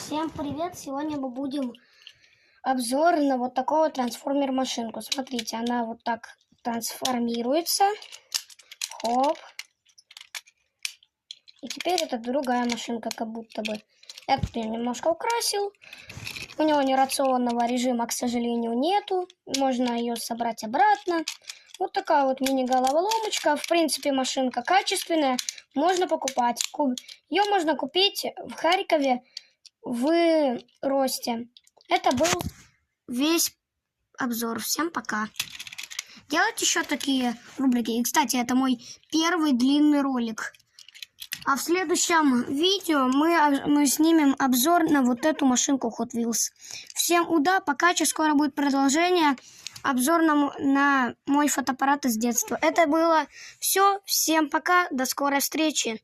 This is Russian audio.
Всем привет! Сегодня мы будем обзор на вот такого трансформер машинку. Смотрите, она вот так трансформируется. Хоп. И теперь это другая машинка, как будто бы. Эту я немножко украсил. У него нерационного режима, к сожалению, нету. Можно ее собрать обратно. Вот такая вот мини-головоломочка. В принципе, машинка качественная. Можно покупать. Ее можно купить в Харькове в Росте. Это был весь обзор. Всем пока. Делать еще такие рубрики. И, кстати, это мой первый длинный ролик. А в следующем видео мы снимем обзор на вот эту машинку Hot Wheels. Всем удачи, пока, скоро будет продолжение. Обзор на мой фотоаппарат из детства. Это было все. Всем пока, до скорой встречи.